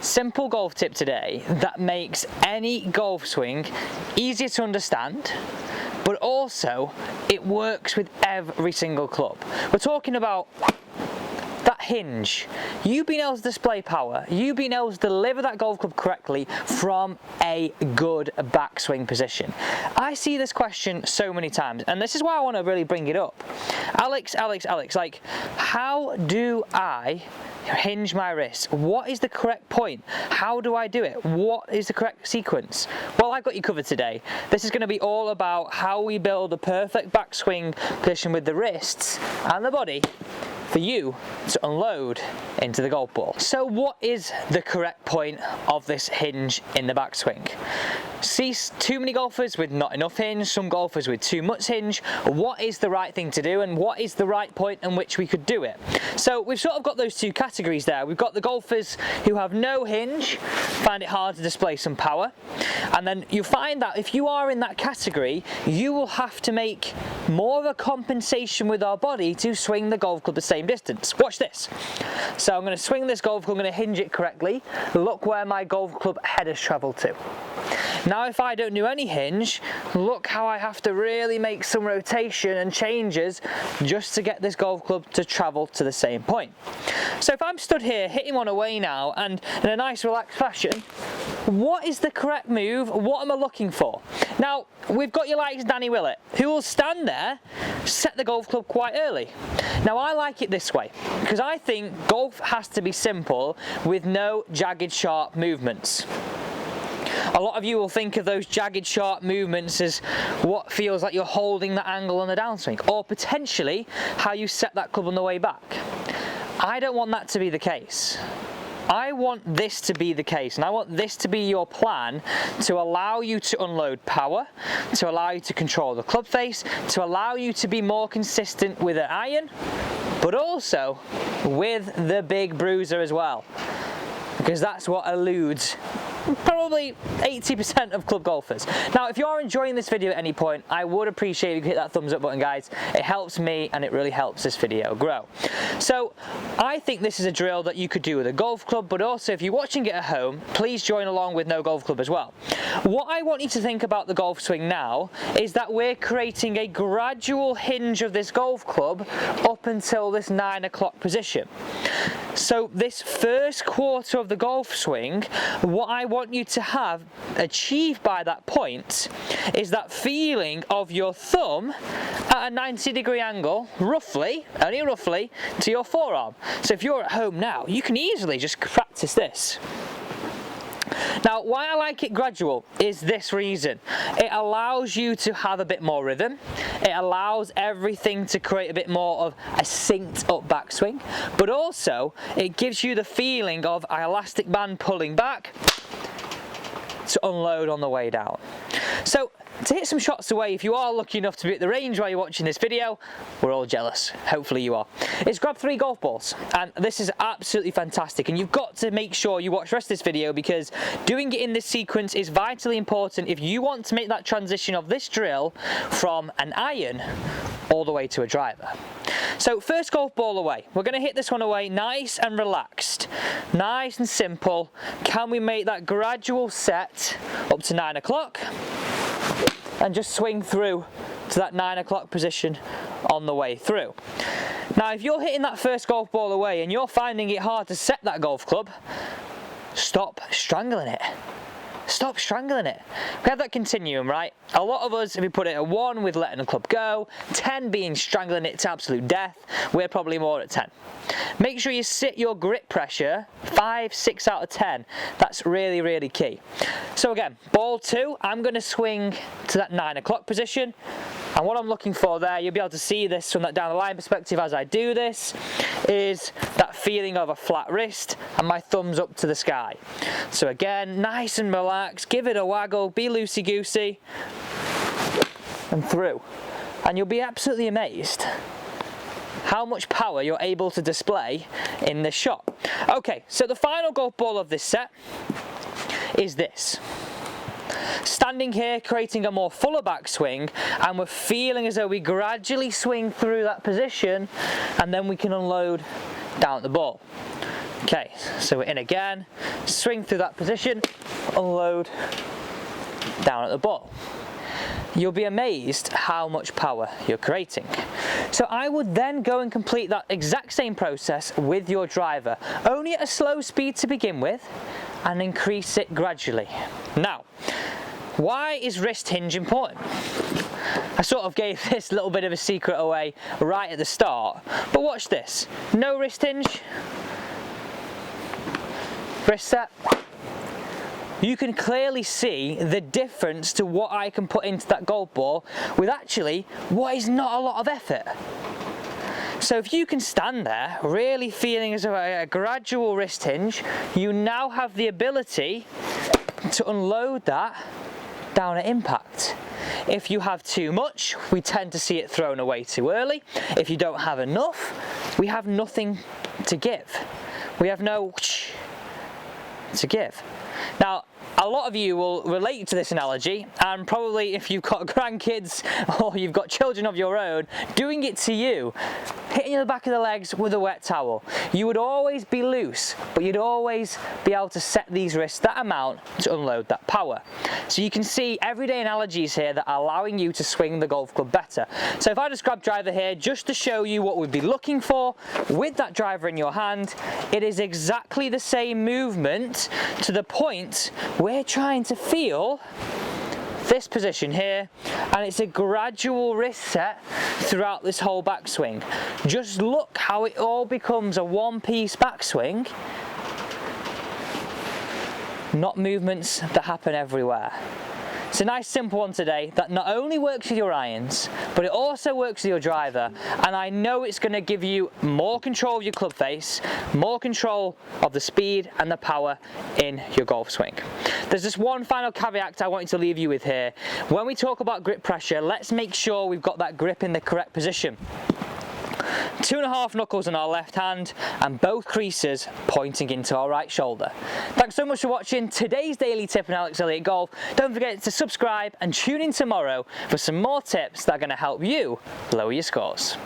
Simple golf tip today that makes any golf swing easier to understand, but also it works with every single club. We're talking about that hinge. You being able to display power, you being able to deliver that golf club correctly from a good backswing position. I see this question so many times, and this is why I want to really bring it up. Alex, like, how do I hinge my wrist? What is the correct point? How do I do it? What is the correct sequence? Well, I've got you covered today. This is going to be all about how we build a perfect backswing position with the wrists and the body for you to unload into the golf ball. So what is the correct point of this hinge in the backswing? See too many golfers with not enough hinge, some golfers with too much hinge. What is the right thing to do, and what is the right point in which we could do it? So we've sort of got those two categories there. We've got the golfers who have no hinge, find it hard to display some power, and then you find that if you are in that category, you will have to make more of a compensation with our body to swing the golf club the same distance. Watch this. So I'm going to swing this golf club, I'm going to hinge it correctly. Look where my golf club head has travelled to. Now if I don't do any hinge, look how I have to really make some rotation and changes just to get this golf club to travel to the same point. So if I'm stood here hitting one away now and in a nice relaxed fashion, what is the correct move? What am I looking for? Now we've got your likes Danny Willett, who will stand there, set the golf club quite early. Now I like it this way because I think golf has to be simple with no jagged sharp movements. A lot of you will think of those jagged sharp movements as what feels like you're holding the angle on the downswing, or potentially how you set that club on the way back. I don't want that to be the case. I want this to be the case, and I want this to be your plan to allow you to unload power, to allow you to control the club face, to allow you to be more consistent with an iron, but also with the big bruiser as well, because that's what eludes probably 80% of club golfers. Now if you are enjoying this video at any point, I would appreciate if you could hit that thumbs up button, guys. It helps me and it really helps this video grow. So I think this is a drill that you could do with a golf club, but also if you're watching it at home, please join along with no golf club as well. What I want you to think about the golf swing now is that we're creating a gradual hinge of this golf club up until this 9 o'clock position. So this first quarter of the golf swing, what I want you to have achieved by that point is that feeling of your thumb at a 90-degree angle, roughly, only roughly, to your forearm. So if you're at home now, you can easily just practice this. Now, why I like it gradual is this reason. It allows you to have a bit more rhythm. It allows everything to create a bit more of a synced up backswing, but also it gives you the feeling of an elastic band pulling back to unload on the way down. So to hit some shots away, if you are lucky enough to be at the range while you're watching this video, we're all jealous, hopefully you are, is grab 3 golf balls. And this is absolutely fantastic, and you've got to make sure you watch the rest of this video because doing it in this sequence is vitally important if you want to make that transition of this drill from an iron all the way to a driver. So first golf ball away, we're going to hit this one away nice and relaxed, nice and simple. Can we make that gradual set up to 9 o'clock? And just swing through to that 9 o'clock position on the way through. Now if you're hitting that first golf ball away and you're finding it hard to set that golf club, stop strangling it. Stop strangling it. We have that continuum, right? A lot of us, if we put it at 1 with letting the club go, 10 being strangling it to absolute death, we're probably more at 10. Make sure you sit your grip pressure 5, 6 out of 10. That's really, really key. So again, ball 2, I'm going to swing to that 9 o'clock position. And what I'm looking for there, you'll be able to see this from that down the line perspective as I do this, is that feeling of a flat wrist and my thumbs up to the sky. So again, nice and relaxed, give it a waggle, be loosey-goosey, and through. And you'll be absolutely amazed how much power you're able to display in this shot. Okay, so the final golf ball of this set is this. Standing here, creating a more fuller backswing, and we're feeling as though we gradually swing through that position, and then we can unload down at the ball. Okay, so we're in again, swing through that position, unload, down at the ball. You'll be amazed how much power you're creating. So I would then go and complete that exact same process with your driver, only at a slow speed to begin with, and increase it gradually. Now, why is wrist hinge important? I sort of gave this little bit of a secret away right at the start, but watch this. No wrist hinge, wrist set. You can clearly see the difference to what I can put into that golf ball with actually what is not a lot of effort. So if you can stand there really feeling as a gradual wrist hinge, you now have the ability to unload that down at impact. If you have too much, we tend to see it thrown away too early. If you don't have enough, we have nothing to give. We have no to give. Now, a lot of you will relate to this analogy, and probably if you've got grandkids or you've got children of your own, doing it to you, hitting the back of the legs with a wet towel. You would always be loose, but you'd always be able to set these wrists that amount to unload that power. So you can see everyday analogies here that are allowing you to swing the golf club better. So if I just grab driver here, just to show you what we'd be looking for with that driver in your hand, it is exactly the same movement to the point we're trying to feel this position here, and it's a gradual wrist set throughout this whole backswing. Just look how it all becomes a one-piece backswing, not movements that happen everywhere. It's a nice simple one today that not only works with your irons, but it also works with your driver, and I know it's going to give you more control of your club face, more control of the speed and the power in your golf swing. There's just one final caveat I want you to leave you with here. When we talk about grip pressure, let's make sure we've got that grip in the correct position. 2.5 knuckles on our left hand and both creases pointing into our right shoulder. Thanks so much for watching today's daily tip on Alex Elliott Golf. Don't forget to subscribe and tune in tomorrow for some more tips that are going to help you lower your scores.